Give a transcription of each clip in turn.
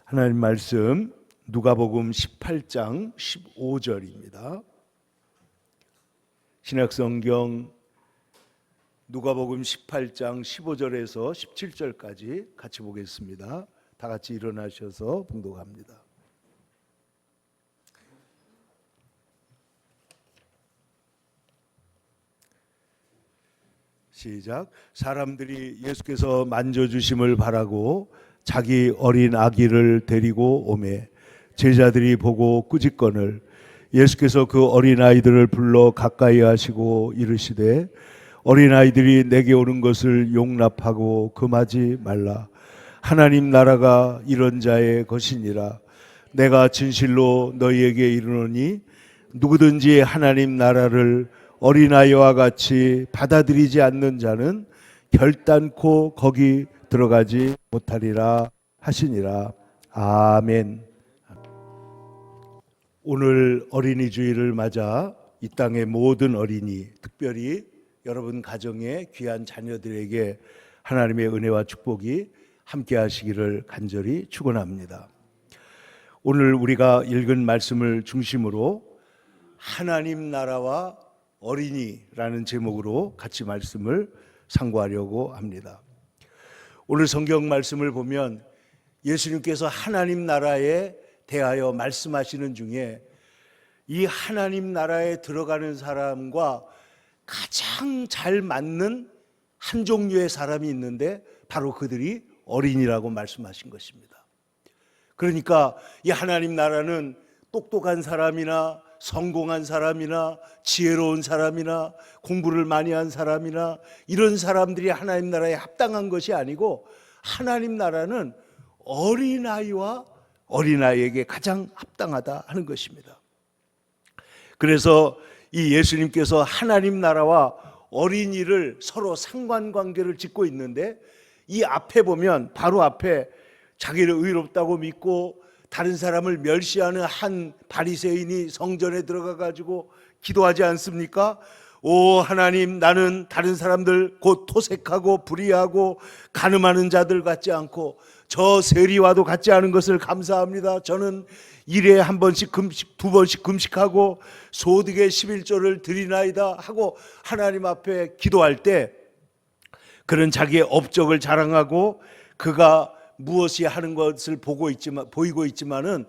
하나님 말씀 누가복음 18장 15절입니다. 신약성경 누가복음 18장 15절에서 17절까지 같이 보겠습니다. 다 같이 일어나셔서 봉독합니다. 시작. 사람들이 예수께서 만져주심을 바라고 자기 어린 아기를 데리고 오매 제자들이 보고 꾸짖거늘 예수께서 그 어린 아이들을 불러 가까이 하시고 이르시되 어린 아이들이 내게 오는 것을 용납하고 금하지 말라. 하나님 나라가 이런 자의 것이니라. 내가 진실로 너희에게 이르노니 누구든지 하나님 나라를 어린아이와 같이 받아들이지 않는 자는 결단코 거기 들어가지 못하리라 하시니라. 아멘. 오늘 어린이 주일을 맞아 이 땅의 모든 어린이, 특별히 여러분 가정의 귀한 자녀들에게 하나님의 은혜와 축복이 함께 하시기를 간절히 축원합니다. 오늘 우리가 읽은 말씀을 중심으로 하나님 나라와 어린이라는 제목으로 같이 말씀을 상고하려고 합니다. 오늘 성경 말씀을 보면 예수님께서 하나님 나라에 대하여 말씀하시는 중에 이 하나님 나라에 들어가는 사람과 가장 잘 맞는 한 종류의 사람이 있는데 바로 그들이 어린이라고 말씀하신 것입니다. 그러니까 이 하나님 나라는 똑똑한 사람이나 성공한 사람이나 지혜로운 사람이나 공부를 많이 한 사람이나 이런 사람들이 하나님 나라에 합당한 것이 아니고 하나님 나라는 어린아이와 어린아이에게 가장 합당하다 하는 것입니다. 그래서 이 예수님께서 하나님 나라와 어린이를 서로 상관관계를 짓고 있는데 이 앞에 보면 바로 앞에 자기를 의롭다고 믿고 다른 사람을 멸시하는 한 바리새인이 성전에 들어가 가지고 기도하지 않습니까? 오 하나님, 나는 다른 사람들 곧 토색하고 불의하고 간음하는 자들 같지 않고 저 세리와도 같지 않은 것을 감사합니다. 저는 일에 한 번씩 금식, 두 번씩 금식하고 소득의 11조를 드리나이다 하고 하나님 앞에 기도할 때 그런 자기의 업적을 자랑하고 그가 무엇이 하는 것을 보이고 있지만은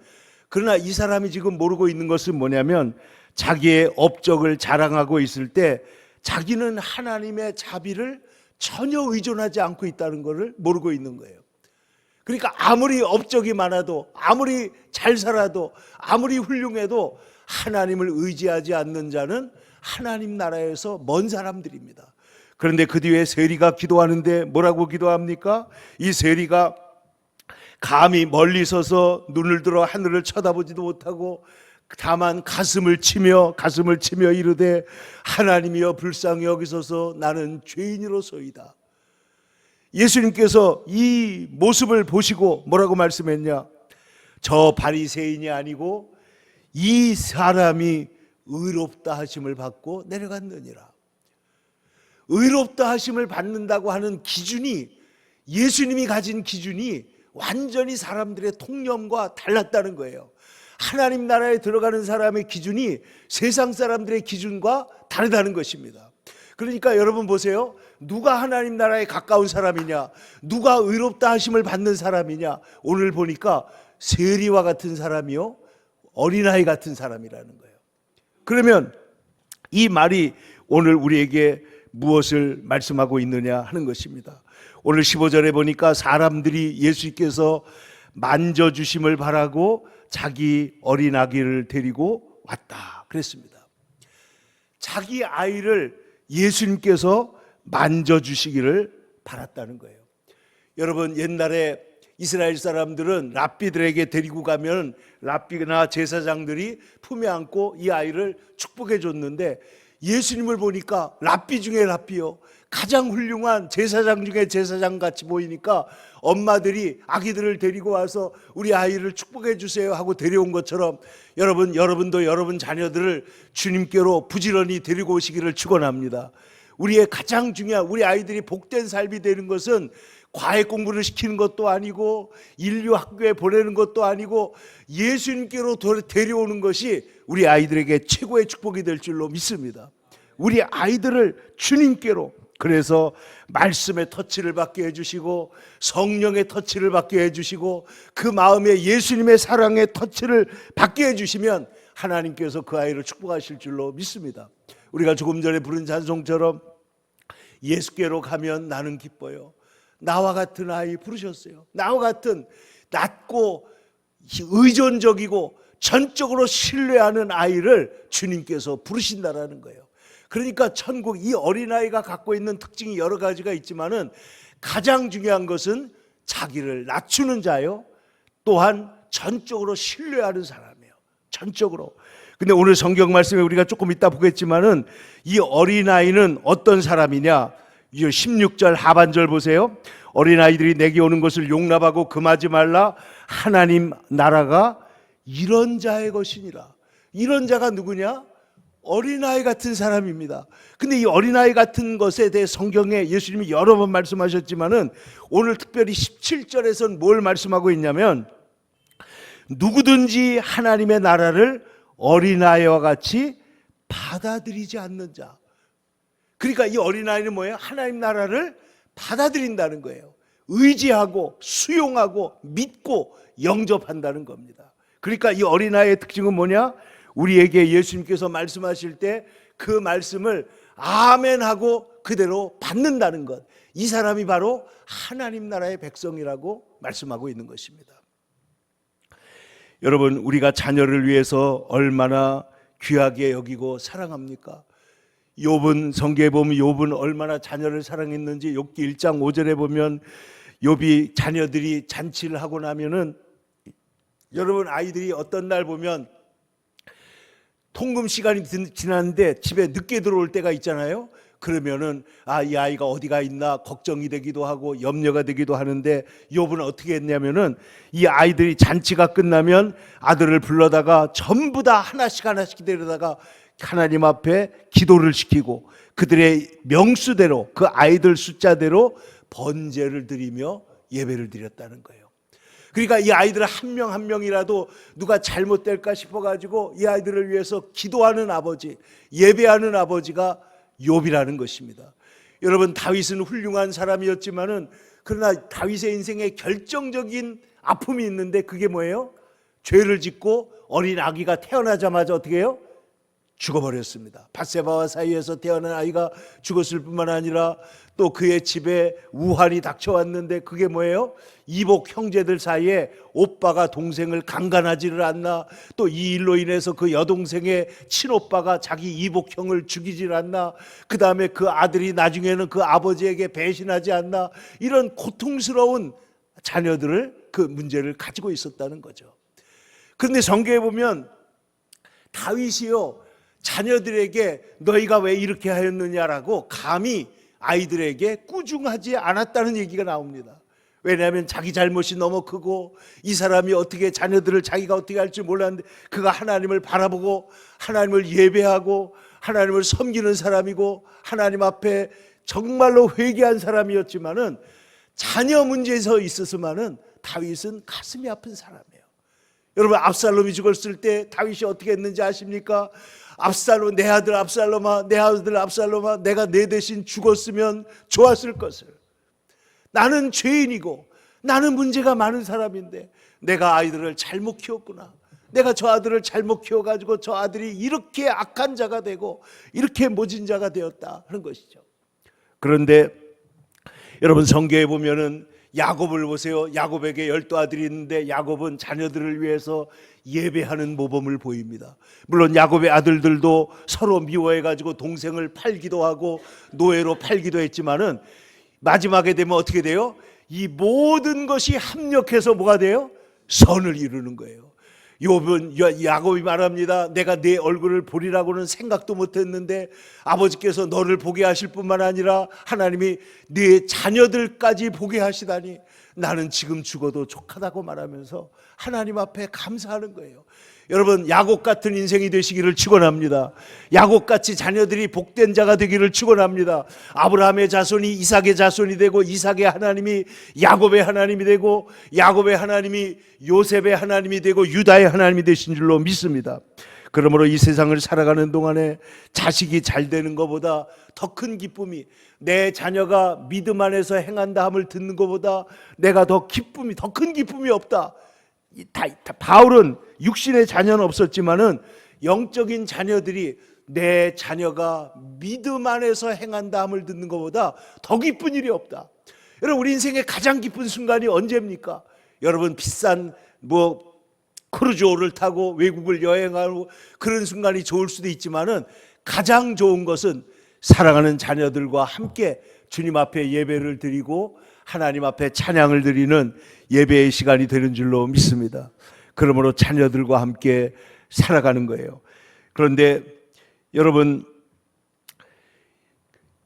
그러나 이 사람이 지금 모르고 있는 것은 뭐냐면 자기의 업적을 자랑하고 있을 때 자기는 하나님의 자비를 전혀 의존하지 않고 있다는 것을 모르고 있는 거예요. 그러니까 아무리 업적이 많아도 아무리 잘 살아도 아무리 훌륭해도 하나님을 의지하지 않는 자는 하나님 나라에서 먼 사람들입니다. 그런데 그 뒤에 세리가 기도하는데 뭐라고 기도합니까? 이 세리가 감히 멀리 서서 눈을 들어 하늘을 쳐다보지도 못하고 다만 가슴을 치며 이르되 하나님이여 불쌍히 여기소서 나는 죄인이로소이다. 예수님께서 이 모습을 보시고 뭐라고 말씀했냐? 저 바리새인이 아니고 이 사람이 의롭다 하심을 받고 내려갔느니라. 의롭다 하심을 받는다고 하는 기준이 예수님이 가진 기준이 완전히 사람들의 통념과 달랐다는 거예요. 하나님 나라에 들어가는 사람의 기준이 세상 사람들의 기준과 다르다는 것입니다. 그러니까 여러분 보세요. 누가 하나님 나라에 가까운 사람이냐, 누가 의롭다 하심을 받는 사람이냐, 오늘 보니까 세리와 같은 사람이요 어린아이 같은 사람이라는 거예요. 그러면 이 말이 오늘 우리에게 무엇을 말씀하고 있느냐 하는 것입니다. 오늘 15절에 보니까 사람들이 예수께서 만져주심을 바라고 자기 어린 아기를 데리고 왔다 그랬습니다. 자기 아이를 예수님께서 만져주시기를 바랐다는 거예요. 여러분 옛날에 이스라엘 사람들은 랍비들에게 데리고 가면 랍비나 제사장들이 품에 안고 이 아이를 축복해 줬는데 예수님을 보니까 랍비 중에 랍비요 가장 훌륭한 제사장 중에 제사장 같이 보이니까 엄마들이 아기들을 데리고 와서 우리 아이를 축복해 주세요 하고 데려온 것처럼 여러분도 여러분 자녀들을 주님께로 부지런히 데리고 오시기를 축원합니다. 우리의 가장 중요한 우리 아이들이 복된 삶이 되는 것은 과외 공부를 시키는 것도 아니고 인류 학교에 보내는 것도 아니고 예수님께로 데려오는 것이 우리 아이들에게 최고의 축복이 될 줄로 믿습니다. 우리 아이들을 주님께로, 그래서 말씀의 터치를 받게 해주시고 성령의 터치를 받게 해주시고 그 마음에 예수님의 사랑의 터치를 받게 해주시면 하나님께서 그 아이를 축복하실 줄로 믿습니다. 우리가 조금 전에 부른 찬송처럼 예수께로 가면 나는 기뻐요. 나와 같은 아이 부르셨어요. 나와 같은 낮고 의존적이고 전적으로 신뢰하는 아이를 주님께서 부르신다라는 거예요. 그러니까 천국, 이 어린아이가 갖고 있는 특징이 여러 가지가 있지만은 가장 중요한 것은 자기를 낮추는 자요, 또한 전적으로 신뢰하는 사람이에요. 전적으로. 근데 오늘 성경 말씀에 우리가 조금 이따 보겠지만은 이 어린아이는 어떤 사람이냐? 16절 하반절 보세요. 어린아이들이 내게 오는 것을 용납하고 금하지 말라. 하나님 나라가 이런 자의 것이니라. 이런 자가 누구냐? 어린아이 같은 사람입니다. 근데 이 어린아이 같은 것에 대해 성경에 예수님이 여러 번 말씀하셨지만은 오늘 특별히 17절에서는 뭘 말씀하고 있냐면 누구든지 하나님의 나라를 어린아이와 같이 받아들이지 않는 자. 그러니까 이 어린아이는 뭐예요? 하나님 나라를 받아들인다는 거예요. 의지하고 수용하고 믿고 영접한다는 겁니다. 그러니까 이 어린아이의 특징은 뭐냐? 우리에게 예수님께서 말씀하실 때 그 말씀을 아멘하고 그대로 받는다는 것. 이 사람이 바로 하나님 나라의 백성이라고 말씀하고 있는 것입니다. 여러분, 우리가 자녀를 위해서 얼마나 귀하게 여기고 사랑합니까? 욥은, 성경에 보면 욥은 얼마나 자녀를 사랑했는지 욥기 1장 5절에 보면 욥이 자녀들이 잔치를 하고 나면은, 여러분 아이들이 어떤 날 보면 통금 시간이 지났는데 집에 늦게 들어올 때가 있잖아요. 그러면은 이 아이가 어디가 있나 걱정이 되기도 하고 염려가 되기도 하는데 욥은 어떻게 했냐면은 이 아이들이 잔치가 끝나면 아들을 불러다가 전부 다 하나씩 데려다가 하나님 앞에 기도를 시키고 그들의 명수대로 그 아이들 숫자대로 번제를 드리며 예배를 드렸다는 거예요. 그러니까 이 아이들 한 명 한 명이라도 누가 잘못될까 싶어가지고 이 아이들을 위해서 기도하는 아버지, 예배하는 아버지가 욥이라는 것입니다. 여러분, 다윗은 훌륭한 사람이었지만은 그러나 다윗의 인생에 결정적인 아픔이 있는데 그게 뭐예요? 죄를 짓고 어린 아기가 태어나자마자 어떻게 해요? 죽어버렸습니다. 밧세바와 사이에서 태어난 아이가 죽었을 뿐만 아니라 또 그의 집에 우환이 닥쳐왔는데 그게 뭐예요? 이복 형제들 사이에 오빠가 동생을 강간하지를 않나, 또 이 일로 인해서 그 여동생의 친오빠가 자기 이복 형을 죽이질 않나, 그 다음에 그 아들이 나중에는 그 아버지에게 배신하지 않나, 이런 고통스러운 자녀들을, 그 문제를 가지고 있었다는 거죠. 그런데 성경에 보면 다윗이요, 자녀들에게 너희가 왜 이렇게 하였느냐라고 감히 아이들에게 꾸중하지 않았다는 얘기가 나옵니다. 왜냐하면 자기 잘못이 너무 크고 이 사람이 어떻게 자녀들을 자기가 어떻게 할지 몰랐는데 그가 하나님을 바라보고 하나님을 예배하고 하나님을 섬기는 사람이고 하나님 앞에 정말로 회개한 사람이었지만은 자녀 문제에서 있었으면은 다윗은 가슴이 아픈 사람이에요. 여러분, 압살롬이 죽었을 때 다윗이 어떻게 했는지 아십니까? 압살롬, 내 아들 압살롬아, 내 아들 압살롬아, 내가 내 대신 죽었으면 좋았을 것을. 나는 죄인이고 나는 문제가 많은 사람인데 내가 아이들을 잘못 키웠구나. 내가 저 아들을 잘못 키워가지고 저 아들이 이렇게 악한 자가 되고 이렇게 모진 자가 되었다 하는 것이죠. 그런데 여러분, 성경에 보면은 야곱을 보세요. 야곱에게 12아들이 있는데 야곱은 자녀들을 위해서 예배하는 모범을 보입니다. 물론 야곱의 아들들도 서로 미워해가지고 동생을 팔기도 하고 노예로 팔기도 했지만은 마지막에 되면 어떻게 돼요? 이 모든 것이 합력해서 뭐가 돼요? 선을 이루는 거예요. 욥은, 야곱이 말합니다. 내가 네 얼굴을 보리라고는 생각도 못했는데 아버지께서 너를 보게 하실 뿐만 아니라 하나님이 네 자녀들까지 보게 하시다니 나는 지금 죽어도 족하다고 말하면서 하나님 앞에 감사하는 거예요. 여러분, 야곱 같은 인생이 되시기를 축원합니다. 야곱같이 자녀들이 복된 자가 되기를 축원합니다. 아브라함의 자손이 이삭의 자손이 되고, 이삭의 하나님이 야곱의 하나님이 되고, 야곱의 하나님이 요셉의 하나님이 되고, 유다의 하나님이 되신 줄로 믿습니다. 그러므로 이 세상을 살아가는 동안에 자식이 잘 되는 것보다 더 큰 기쁨이, 내 자녀가 믿음 안에서 행한다 함을 듣는 것보다 내가 더 큰 기쁨이 없다. 바울은 육신의 자녀는 없었지만은 영적인 자녀들이 내 자녀가 믿음 안에서 행한다 함을 듣는 것보다 더 기쁜 일이 없다. 여러분, 우리 인생의 가장 기쁜 순간이 언제입니까? 여러분, 비싼 크루즈호를 타고 외국을 여행하고 그런 순간이 좋을 수도 있지만은 가장 좋은 것은 사랑하는 자녀들과 함께 주님 앞에 예배를 드리고 하나님 앞에 찬양을 드리는 예배의 시간이 되는 줄로 믿습니다. 그러므로 자녀들과 함께 살아가는 거예요. 그런데 여러분,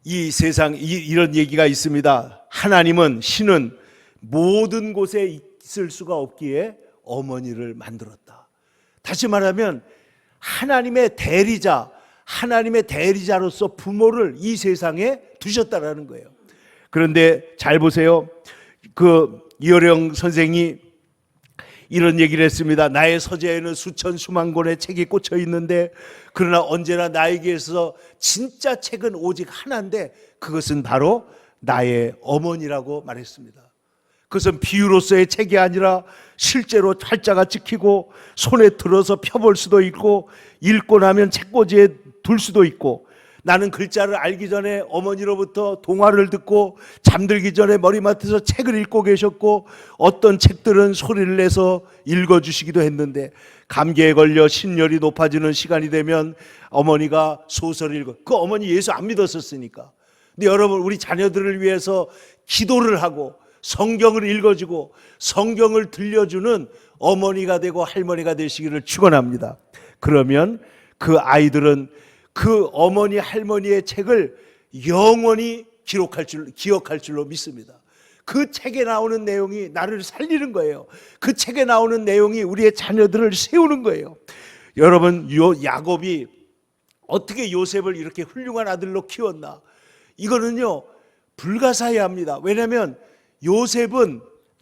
이 세상 이런 얘기가 있습니다. 하나님은, 신은 모든 곳에 있을 수가 없기에 어머니를 만들었다. 다시 말하면 하나님의 대리자로서 부모를 이 세상에 두셨다라는 거예요. 그런데 잘 보세요. 이어령 선생이 이런 얘기를 했습니다. 나의 서재에는 수천 수만 권의 책이 꽂혀 있는데, 그러나 언제나 나에게 있어서 진짜 책은 오직 하나인데 그것은 바로 나의 어머니라고 말했습니다. 그것은 비유로서의 책이 아니라 실제로 활자가 찍히고 손에 들어서 펴볼 수도 있고, 읽고 나면 책꽂이에 둘 수도 있고, 나는 글자를 알기 전에 어머니로부터 동화를 듣고 잠들기 전에 머리맡에서 책을 읽고 계셨고, 어떤 책들은 소리를 내서 읽어주시기도 했는데, 감기에 걸려 신열이 높아지는 시간이 되면 어머니가 소설을 읽어. 그 어머니 예수 안 믿었었으니까. 근데 여러분, 우리 자녀들을 위해서 기도를 하고 성경을 읽어주고 성경을 들려주는 어머니가 되고 할머니가 되시기를 축원합니다. 그러면 그 아이들은 그 어머니 할머니의 책을 영원히 기억할 줄로 믿습니다. 그 책에 나오는 내용이 나를 살리는 거예요. 그 책에 나오는 내용이 우리의 자녀들을 세우는 거예요. 여러분, 야곱이 어떻게 요셉을 이렇게 훌륭한 아들로 키웠나? 이거는요 불가사의합니다. 왜냐하면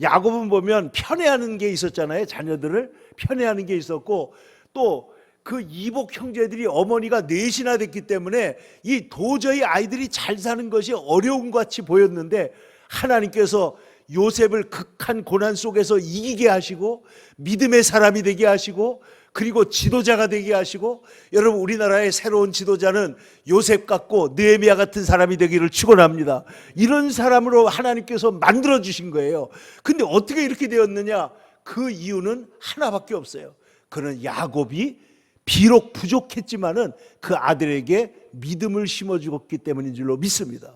야곱은 보면 편애하는 게 있었잖아요. 자녀들을 편애하는 게 있었고, 또 그 이복 형제들이 어머니가 넷이나 됐기 때문에 이 도저히 아이들이 잘 사는 것이 어려운 것 같이 보였는데, 하나님께서 요셉을 극한 고난 속에서 이기게 하시고 믿음의 사람이 되게 하시고, 그리고 지도자가 되게 하시고, 여러분, 우리나라의 새로운 지도자는 요셉 같고 느헤미야 같은 사람이 되기를 축원합니다. 이런 사람으로 하나님께서 만들어 주신 거예요. 근데 어떻게 이렇게 되었느냐? 그 이유는 하나밖에 없어요. 그는 야곱이 비록 부족했지만은 그 아들에게 믿음을 심어 주었기 때문인 줄로 믿습니다.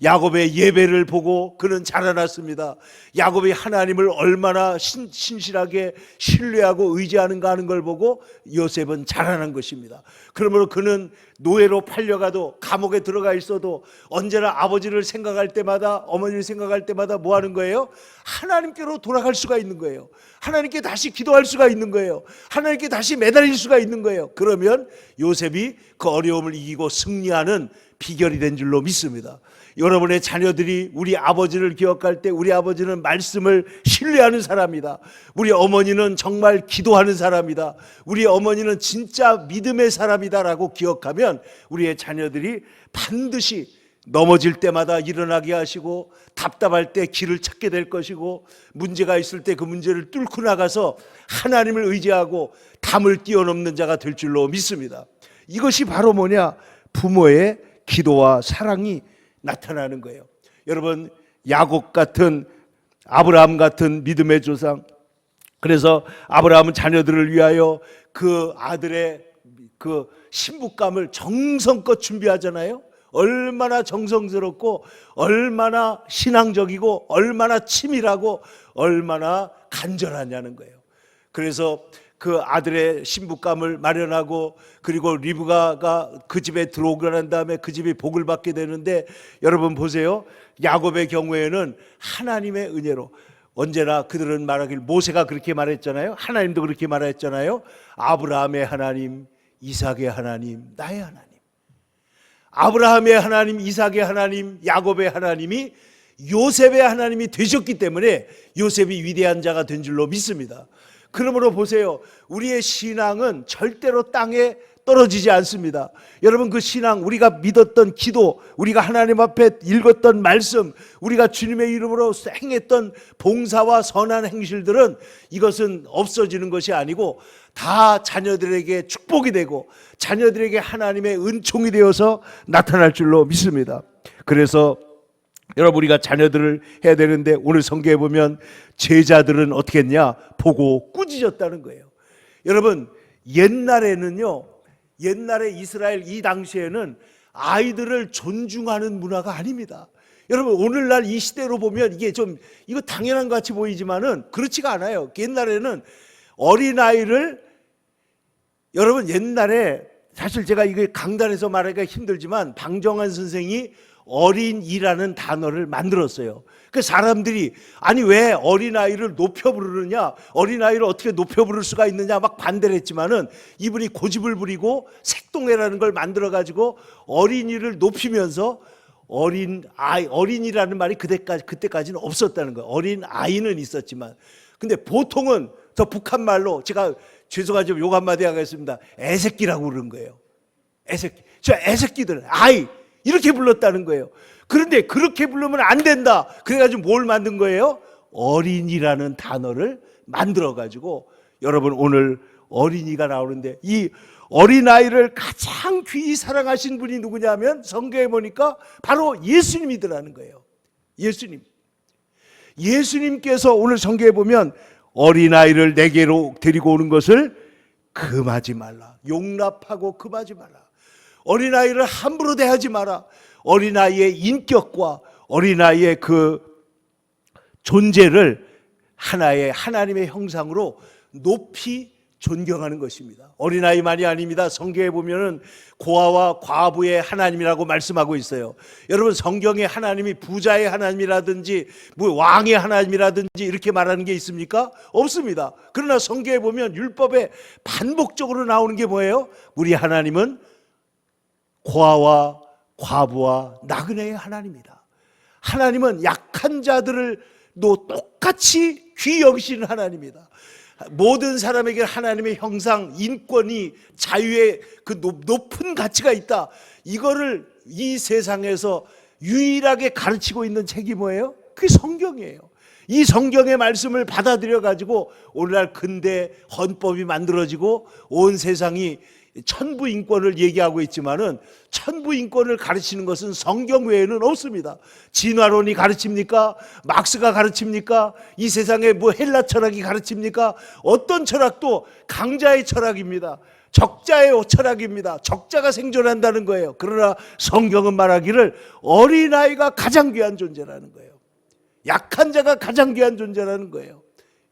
야곱의 예배를 보고 그는 자라났습니다. 야곱이 하나님을 얼마나 신실하게 신뢰하고 의지하는가 하는 걸 보고 요셉은 자라난 것입니다. 그러므로 그는 노예로 팔려가도, 감옥에 들어가 있어도 언제나 아버지를 생각할 때마다, 어머니를 생각할 때마다 뭐 하는 거예요? 하나님께로 돌아갈 수가 있는 거예요. 하나님께 다시 기도할 수가 있는 거예요. 하나님께 다시 매달릴 수가 있는 거예요. 그러면 요셉이 그 어려움을 이기고 승리하는 비결이 된 줄로 믿습니다. 여러분의 자녀들이 우리 아버지를 기억할 때, 우리 아버지는 말씀을 신뢰하는 사람이다. 우리 어머니는 정말 기도하는 사람이다. 우리 어머니는 진짜 믿음의 사람이다라고 기억하면 우리의 자녀들이 반드시 넘어질 때마다 일어나게 하시고, 답답할 때 길을 찾게 될 것이고, 문제가 있을 때 그 문제를 뚫고 나가서 하나님을 의지하고 담을 뛰어넘는 자가 될 줄로 믿습니다. 이것이 바로 뭐냐? 부모의 기도와 사랑이 나타나는 거예요. 여러분, 야곱 같은, 아브라함 같은 믿음의 조상, 그래서 아브라함은 자녀들을 위하여 그 아들의 그 신부감을 정성껏 준비하잖아요. 얼마나 정성스럽고 얼마나 신앙적이고 얼마나 치밀하고 얼마나 간절하냐는 거예요. 그래서 그 아들의 신부감을 마련하고, 그리고 리브가가 그 집에 들어오고 난 다음에 그 집이 복을 받게 되는데, 여러분 보세요. 야곱의 경우에는 하나님의 은혜로, 언제나 그들은 말하길, 모세가 그렇게 말했잖아요. 하나님도 그렇게 말했잖아요. 아브라함의 하나님, 이삭의 하나님, 나의 하나님. 아브라함의 하나님, 이삭의 하나님, 야곱의 하나님이 요셉의 하나님이 되셨기 때문에 요셉이 위대한 자가 된 줄로 믿습니다. 그러므로 보세요. 우리의 신앙은 절대로 땅에 떨어지지 않습니다. 여러분, 그 신앙, 우리가 믿었던 기도, 우리가 하나님 앞에 읽었던 말씀, 우리가 주님의 이름으로 행했던 봉사와 선한 행실들은 이것은 없어지는 것이 아니고 다 자녀들에게 축복이 되고 자녀들에게 하나님의 은총이 되어서 나타날 줄로 믿습니다. 그래서 여러분, 우리가 자녀들을 해야 되는데 오늘 성경에 보면 제자들은 어떻게 했냐? 보고 꾸짖었다는 거예요. 여러분, 옛날에 이스라엘 이 당시에는 아이들을 존중하는 문화가 아닙니다. 여러분, 오늘날 이 시대로 보면 이거 당연한 것 같이 보이지만은 그렇지가 않아요. 옛날에는 어린아이를, 여러분, 옛날에 사실 제가 이거 강단에서 말하기가 힘들지만 방정환 선생이 어린이라는 단어를 만들었어요. 그 사람들이 아니 왜 어린아이를 높여 부르느냐, 어린아이를 어떻게 높여 부를 수가 있느냐 막 반대를 했지만은 이분이 고집을 부리고 색동회라는 걸 만들어 가지고 어린이를 높이면서 어린이라는 말이 그때까지는 없었다는 거예요. 어린아이는 있었지만, 근데 보통은 저 북한 말로, 제가 죄송하지만 욕 한마디 하겠습니다, 애새끼라고 그러는 거예요. 애새끼. 저 애새끼들, 아이 이렇게 불렀다는 거예요. 그런데 그렇게 부르면 안 된다. 그래가지고 뭘 만든 거예요? 어린이라는 단어를 만들어가지고, 여러분, 오늘 어린이가 나오는데 이 어린아이를 가장 귀히 사랑하신 분이 누구냐면 성경에 보니까 바로 예수님이더라는 거예요. 예수님께서 오늘 성경에 보면 어린아이를 내게로 데리고 오는 것을 금하지 말라. 용납하고 금하지 말라. 어린아이를 함부로 대하지 마라. 어린아이의 인격과 어린아이의 그 존재를 하나의 하나님의 형상으로 높이 존경하는 것입니다. 어린아이만이 아닙니다. 성경에 보면은 고아와 과부의 하나님이라고 말씀하고 있어요. 여러분, 성경에 하나님이 부자의 하나님이라든지 뭐 왕의 하나님이라든지 이렇게 말하는 게 있습니까? 없습니다. 그러나 성경에 보면 율법에 반복적으로 나오는 게 뭐예요? 우리 하나님은 고아와 과부와 나그네의 하나님이다. 하나님은 약한 자들을 똑같이 귀히 여기시는 하나님이다. 모든 사람에게 하나님의 형상, 인권이, 자유의 그 높은 가치가 있다. 이거를 이 세상에서 유일하게 가르치고 있는 책이 뭐예요? 그게 성경이에요. 이 성경의 말씀을 받아들여 가지고 오늘날 근대 헌법이 만들어지고 온 세상이 천부 인권을 얘기하고 있지만은 천부 인권을 가르치는 것은 성경 외에는 없습니다. 진화론이 가르칩니까? 막스가 가르칩니까? 이 세상에 뭐 헬라 철학이 가르칩니까? 어떤 철학도 강자의 철학입니다. 적자의 철학입니다. 적자가 생존한다는 거예요. 그러나 성경은 말하기를 어린아이가 가장 귀한 존재라는 거예요. 약한 자가 가장 귀한 존재라는 거예요.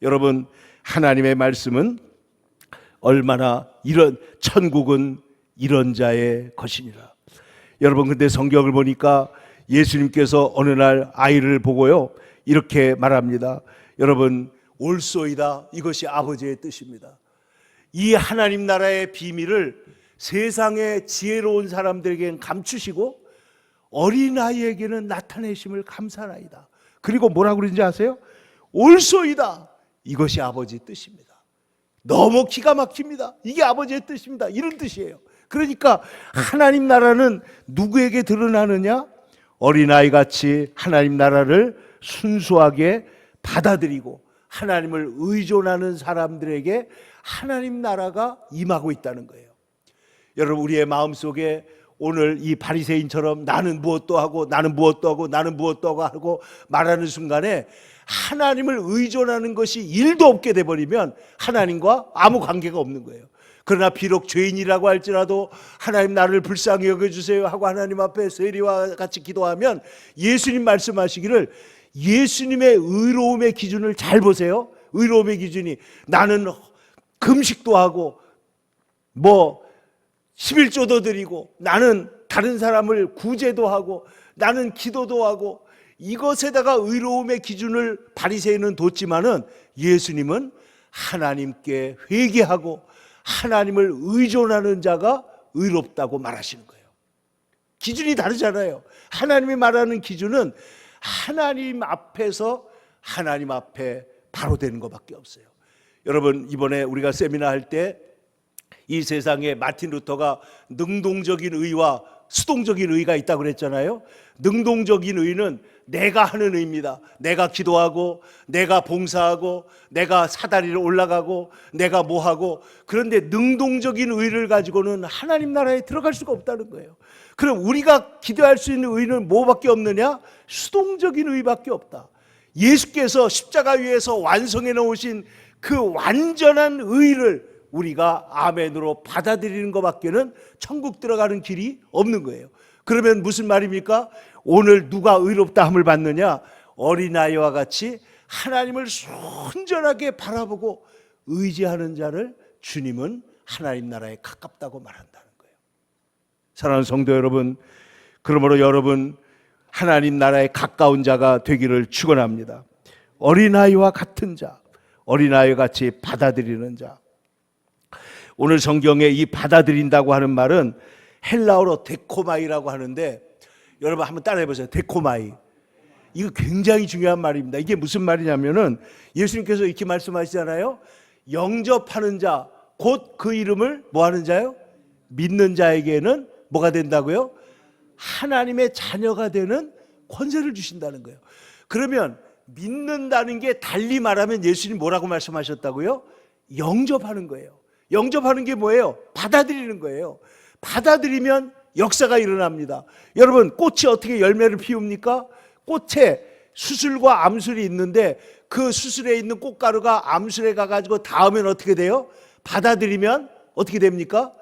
여러분, 하나님의 말씀은 얼마나 천국은 이런 자의 것이니라. 여러분, 근데 성경을 보니까 예수님께서 어느 날 아이를 보고요 이렇게 말합니다. 여러분, 올소이다. 이것이 아버지의 뜻입니다. 이 하나님 나라의 비밀을 세상의 지혜로운 사람들에게는 감추시고 어린아이에게는 나타내심을 감사하나이다. 그리고 뭐라고 그러는지 아세요? 올소이다. 이것이 아버지의 뜻입니다. 너무 기가 막힙니다. 이게 아버지의 뜻입니다. 이런 뜻이에요. 그러니까 하나님 나라는 누구에게 드러나느냐? 어린아이같이 하나님 나라를 순수하게 받아들이고 하나님을 의존하는 사람들에게 하나님 나라가 임하고 있다는 거예요. 여러분, 우리의 마음속에 오늘 이 바리새인처럼 나는 무엇도 하고 나는 무엇도 하고 나는 무엇도 하고 말하는 순간에 하나님을 의존하는 것이 일도 없게 돼버리면 하나님과 아무 관계가 없는 거예요. 그러나 비록 죄인이라고 할지라도 하나님 나를 불쌍히 여겨주세요 하고 하나님 앞에 세리와 같이 기도하면 예수님 말씀하시기를, 예수님의 의로움의 기준을 잘 보세요. 의로움의 기준이 나는 금식도 하고 뭐 11조도 드리고 나는 다른 사람을 구제도 하고 나는 기도도 하고 이것에다가 의로움의 기준을 바리새인은 뒀지만은 예수님은 하나님께 회개하고 하나님을 의존하는 자가 의롭다고 말하시는 거예요. 기준이 다르잖아요. 하나님이 말하는 기준은 하나님 앞에서 하나님 앞에 바로 되는 것밖에 없어요. 여러분, 이번에 우리가 세미나 할 때 이 세상에 마틴 루터가 능동적인 의와 수동적인 의가 있다고 그랬잖아요. 능동적인 의는 내가 하는 의입니다. 내가 기도하고 내가 봉사하고 내가 사다리를 올라가고 내가 뭐하고, 그런데 능동적인 의를 가지고는 하나님 나라에 들어갈 수가 없다는 거예요. 그럼 우리가 기도할 수 있는 의는 뭐밖에 없느냐? 수동적인 의밖에 없다. 예수께서 십자가 위에서 완성해 놓으신 그 완전한 의를 우리가 아멘으로 받아들이는 것밖에는 천국 들어가는 길이 없는 거예요. 그러면 무슨 말입니까? 오늘 누가 의롭다 함을 받느냐? 어린아이와 같이 하나님을 순전하게 바라보고 의지하는 자를 주님은 하나님 나라에 가깝다고 말한다는 거예요. 사랑하는 성도 여러분, 그러므로 여러분 하나님 나라에 가까운 자가 되기를 축원합니다. 어린아이와 같은 자, 어린아이와 같이 받아들이는 자. 오늘 성경에 이 받아들인다고 하는 말은 헬라어로 데코마이라고 하는데, 여러분 한번 따라해 보세요. 데코마이. 이거 굉장히 중요한 말입니다. 이게 무슨 말이냐면은 예수님께서 이렇게 말씀하시잖아요. 영접하는 자, 곧 그 이름을 뭐 하는 자요? 믿는 자에게는 뭐가 된다고요? 하나님의 자녀가 되는 권세를 주신다는 거예요. 그러면 믿는다는 게 달리 말하면 예수님 뭐라고 말씀하셨다고요? 영접하는 거예요. 영접하는 게 뭐예요? 받아들이는 거예요. 받아들이면 역사가 일어납니다. 여러분, 꽃이 어떻게 열매를 피웁니까? 꽃에 수술과 암술이 있는데 그 수술에 있는 꽃가루가 암술에 가가지고 닿으면 어떻게 돼요? 받아들이면 어떻게 됩니까?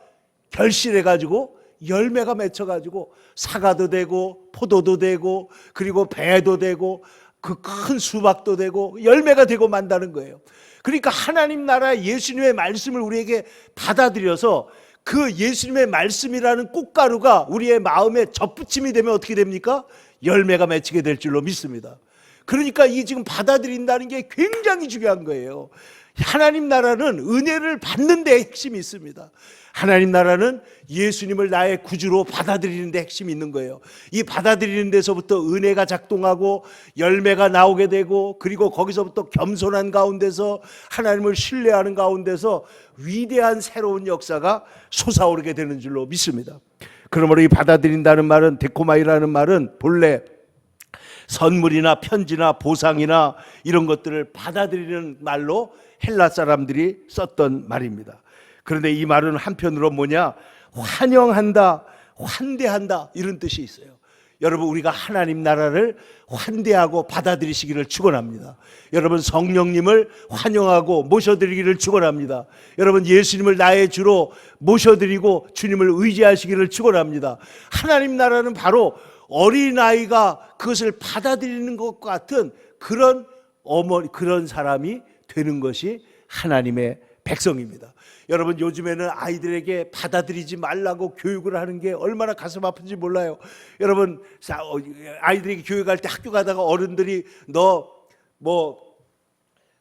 결실해가지고 열매가 맺혀가지고 사과도 되고 포도도 되고 그리고 배도 되고 그 큰 수박도 되고 열매가 되고 만다는 거예요. 그러니까 하나님 나라 예수님의 말씀을 우리에게 받아들여서 그 예수님의 말씀이라는 꽃가루가 우리의 마음에 접붙임이 되면 어떻게 됩니까? 열매가 맺히게 될 줄로 믿습니다. 그러니까 이 지금 받아들인다는 게 굉장히 중요한 거예요. 하나님 나라는 은혜를 받는 데 핵심이 있습니다. 하나님 나라는 예수님을 나의 구주로 받아들이는 데 핵심이 있는 거예요. 이 받아들이는 데서부터 은혜가 작동하고 열매가 나오게 되고, 그리고 거기서부터 겸손한 가운데서 하나님을 신뢰하는 가운데서 위대한 새로운 역사가 솟아오르게 되는 줄로 믿습니다. 그러므로 이 받아들인다는 말은, 데코마이라는 말은 본래 선물이나 편지나 보상이나 이런 것들을 받아들이는 말로 헬라 사람들이 썼던 말입니다. 그런데 이 말은 한편으로 뭐냐? 환영한다, 환대한다, 이런 뜻이 있어요. 여러분, 우리가 하나님 나라를 환대하고 받아들이시기를 축원합니다. 여러분, 성령님을 환영하고 모셔드리기를 축원합니다. 여러분, 예수님을 나의 주로 모셔드리고 주님을 의지하시기를 축원합니다. 하나님 나라는 바로 어린아이가 그것을 받아들이는 것과 같은 그런 사람이 되는 것이 하나님의 백성입니다. 여러분, 요즘에는 아이들에게 받아들이지 말라고 교육을 하는 게 얼마나 가슴 아픈지 몰라요. 여러분, 아이들에게 교육할 때 학교 가다가 어른들이 너 뭐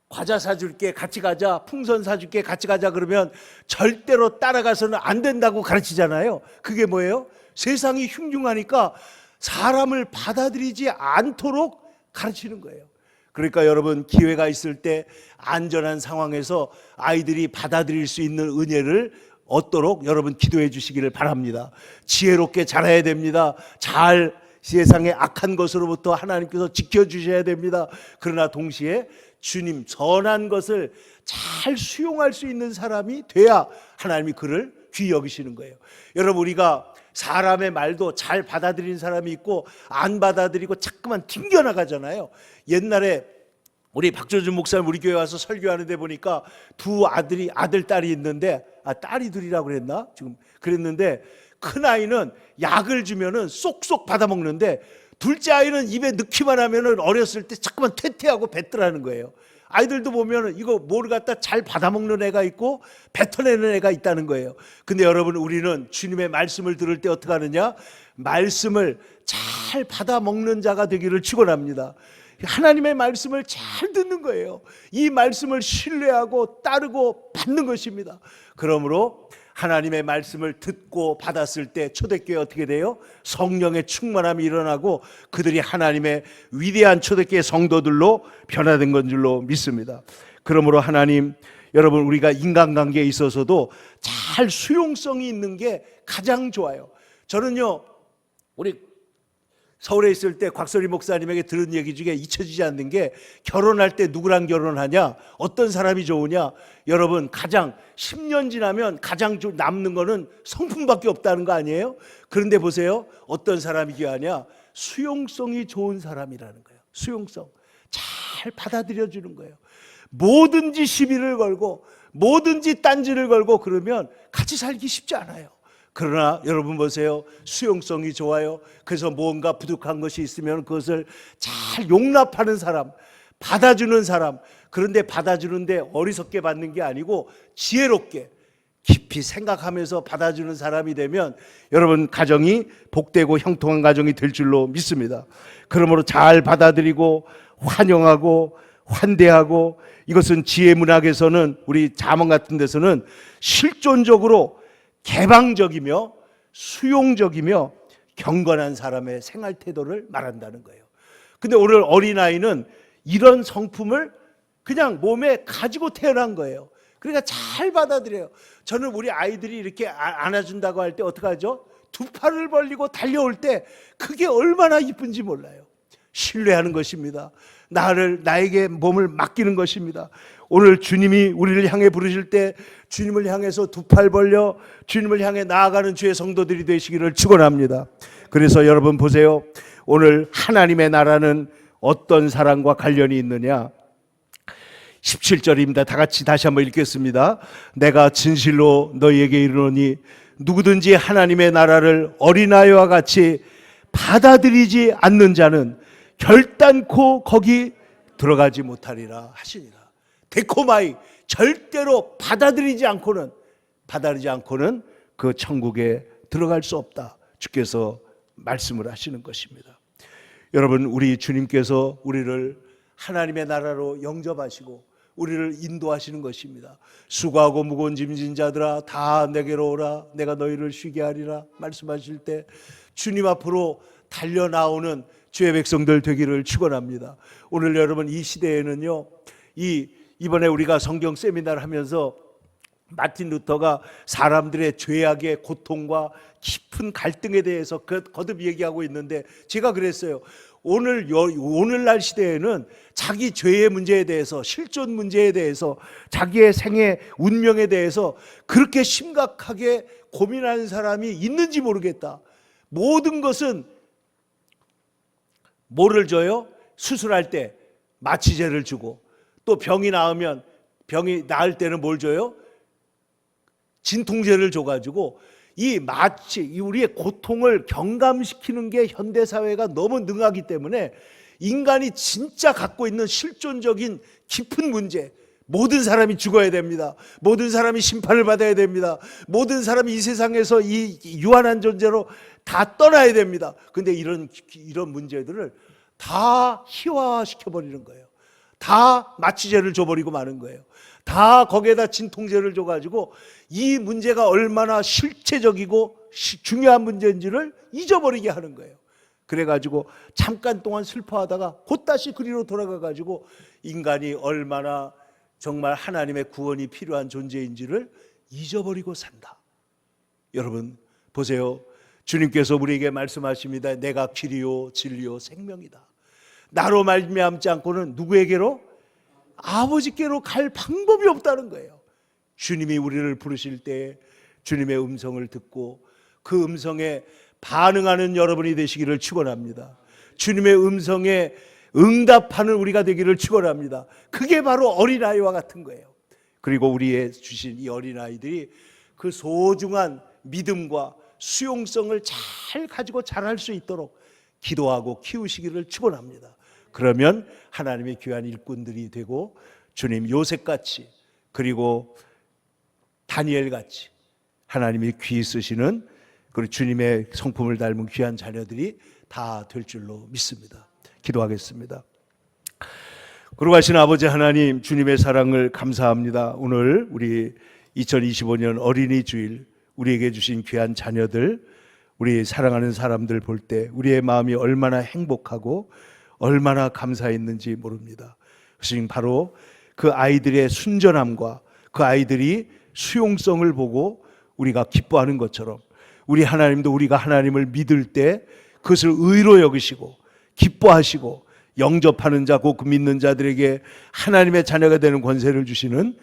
과자 사줄게 같이 가자, 풍선 사줄게 같이 가자 그러면 절대로 따라가서는 안 된다고 가르치잖아요. 그게 뭐예요? 세상이 흉흉하니까 사람을 받아들이지 않도록 가르치는 거예요. 그러니까 여러분, 기회가 있을 때 안전한 상황에서 아이들이 받아들일 수 있는 은혜를 얻도록 여러분 기도해 주시기를 바랍니다. 지혜롭게 자라야 됩니다. 세상의 악한 것으로부터 하나님께서 지켜주셔야 됩니다. 그러나 동시에 주님 선한 것을 잘 수용할 수 있는 사람이 돼야 하나님이 그를 귀히 여기시는 거예요. 여러분, 우리가 사람의 말도 잘 받아들이는 사람이 있고 안 받아들이고 자꾸만 튕겨나가잖아요. 옛날에 우리 박조준 목사님 우리 교회 와서 설교하는데 보니까 두 아들 딸이 있는데, 딸이 둘이라고 그랬나? 지금 그랬는데, 큰 아이는 약을 주면은 쏙쏙 받아먹는데 둘째 아이는 입에 넣기만 하면은 어렸을 때 자꾸만 퇴퇴하고 뱉더라는 거예요. 아이들도 보면 이거 뭘 갖다 잘 받아먹는 애가 있고 뱉어내는 애가 있다는 거예요. 근데 여러분, 우리는 주님의 말씀을 들을 때 어떻게 하느냐? 말씀을 잘 받아먹는 자가 되기를 축원합니다. 하나님의 말씀을 잘 듣는 거예요. 이 말씀을 신뢰하고 따르고 받는 것입니다. 그러므로 하나님의 말씀을 듣고 받았을 때 초대교회 어떻게 돼요? 성령의 충만함이 일어나고 그들이 하나님의 위대한 초대교회 성도들로 변화된 건 줄로 믿습니다. 그러므로 하나님, 여러분, 우리가 인간관계에 있어서도 잘 수용성이 있는 게 가장 좋아요. 저는요, 우리 서울에 있을 때 곽설이 목사님에게 들은 얘기 중에 잊혀지지 않는 게, 결혼할 때 누구랑 결혼하냐, 어떤 사람이 좋으냐. 여러분, 가장 10년 지나면 가장 남는 거는 성품밖에 없다는 거 아니에요? 그런데 보세요, 어떤 사람이 귀하냐? 수용성이 좋은 사람이라는 거예요. 수용성, 잘 받아들여 주는 거예요. 뭐든지 시비를 걸고 뭐든지 딴지를 걸고 그러면 같이 살기 쉽지 않아요. 그러나 여러분 보세요, 수용성이 좋아요. 그래서 뭔가 부족한 것이 있으면 그것을 잘 용납하는 사람, 받아주는 사람. 그런데 받아주는데 어리석게 받는 게 아니고 지혜롭게 깊이 생각하면서 받아주는 사람이 되면 여러분, 가정이 복되고 형통한 가정이 될 줄로 믿습니다. 그러므로 잘 받아들이고 환영하고 환대하고, 이것은 지혜 문학에서는, 우리 잠언 같은 데서는 실존적으로 개방적이며 수용적이며 경건한 사람의 생활 태도를 말한다는 거예요. 근데 오늘 어린아이는 이런 성품을 그냥 몸에 가지고 태어난 거예요. 그러니까 잘 받아들여요. 저는 우리 아이들이 이렇게 안아준다고 할 때 어떻게 하죠? 두 팔을 벌리고 달려올 때 그게 얼마나 이쁜지 몰라요. 신뢰하는 것입니다. 나에게 몸을 맡기는 것입니다. 오늘 주님이 우리를 향해 부르실 때 주님을 향해서 두 팔 벌려 주님을 향해 나아가는 주의 성도들이 되시기를 축원합니다. 그래서 여러분 보세요, 오늘 하나님의 나라는 어떤 사랑과 관련이 있느냐? 17절입니다. 다 같이 다시 한번 읽겠습니다. 내가 진실로 너희에게 이르노니 누구든지 하나님의 나라를 어린아이와 같이 받아들이지 않는 자는 결단코 거기 들어가지 못하리라 하시니라. 데코마이, 절대로 받아들이지 않고는 그 천국에 들어갈 수 없다. 주께서 말씀을 하시는 것입니다. 여러분, 우리 주님께서 우리를 하나님의 나라로 영접하시고 우리를 인도하시는 것입니다. 수고하고 무거운 짐진 자들아 다 내게로 오라, 내가 너희를 쉬게 하리라 말씀하실 때 주님 앞으로 달려나오는 주의 백성들 되기를 축원합니다. 오늘 여러분, 이 시대에는요, 이번에 우리가 성경 세미나를 하면서 마틴 루터가 사람들의 죄악의 고통과 깊은 갈등에 대해서 거듭 얘기하고 있는데, 제가 그랬어요. 오늘날 시대에는 자기 죄의 문제에 대해서, 실존 문제에 대해서, 자기의 생애 운명에 대해서 그렇게 심각하게 고민하는 사람이 있는지 모르겠다. 모든 것은 뭐를 줘요? 수술할 때 마취제를 주고, 또 병이 나을 때는 뭘 줘요? 진통제를 줘가지고 우리의 고통을 경감시키는 게 현대사회가 너무 능하기 때문에 인간이 진짜 갖고 있는 실존적인 깊은 문제, 모든 사람이 죽어야 됩니다. 모든 사람이 심판을 받아야 됩니다. 모든 사람이 이 세상에서 이 유한한 존재로 다 떠나야 됩니다. 근데 이런 문제들을 다 희화시켜버리는 거예요. 다 마취제를 줘버리고 마는 거예요. 다 거기에다 진통제를 줘가지고 이 문제가 얼마나 실체적이고 중요한 문제인지를 잊어버리게 하는 거예요. 그래가지고 잠깐 동안 슬퍼하다가 곧다시 그리로 돌아가가지고 인간이 얼마나 정말 하나님의 구원이 필요한 존재인지를 잊어버리고 산다. 여러분 보세요. 주님께서 우리에게 말씀하십니다. 내가 길이요 진리요 생명이다. 나로 말미암지 않고는 누구에게로? 아버지께로 갈 방법이 없다는 거예요. 주님이 우리를 부르실 때 주님의 음성을 듣고 그 음성에 반응하는 여러분이 되시기를 축원합니다. 주님의 음성에 응답하는 우리가 되기를 축원합니다. 그게 바로 어린아이와 같은 거예요. 그리고 우리의 주신 이 어린아이들이 그 소중한 믿음과 수용성을 잘 가지고 자랄 수 있도록 기도하고 키우시기를 축원합니다. 그러면 하나님의 귀한 일꾼들이 되고 주님 요셉같이 그리고 다니엘같이 하나님이 귀히 쓰시는 그리고 주님의 성품을 닮은 귀한 자녀들이 다 될 줄로 믿습니다. 기도하겠습니다. 거룩하신 아버지 하나님, 주님의 사랑을 감사합니다. 오늘 우리 2025년 어린이 주일 우리에게 주신 귀한 자녀들, 우리 사랑하는 사람들 볼 때 우리의 마음이 얼마나 행복하고 얼마나 감사했는지 모릅니다. 그것이 바로 그 아이들의 순전함과 그 아이들이 수용성을 보고 우리가 기뻐하는 것처럼 우리 하나님도 우리가 하나님을 믿을 때 그것을 의로 여기시고 기뻐하시고 영접하는 자, 곧 그 믿는 자들에게 하나님의 자녀가 되는 권세를 주시는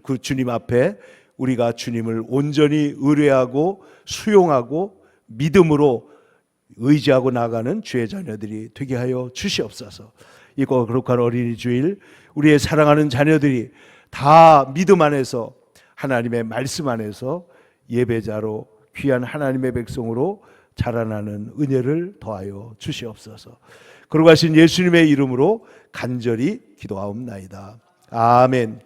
그 주님 앞에 우리가 주님을 온전히 의뢰하고 수용하고 믿음으로 의지하고 나가는 주의 자녀들이 되게 하여 주시옵소서. 이 거룩한 어린이 주일 우리의 사랑하는 자녀들이 다 믿음 안에서 하나님의 말씀 안에서 예배자로 귀한 하나님의 백성으로 자라나는 은혜를 더하여 주시옵소서. 거룩하신 예수님의 이름으로 간절히 기도하옵나이다. 아멘.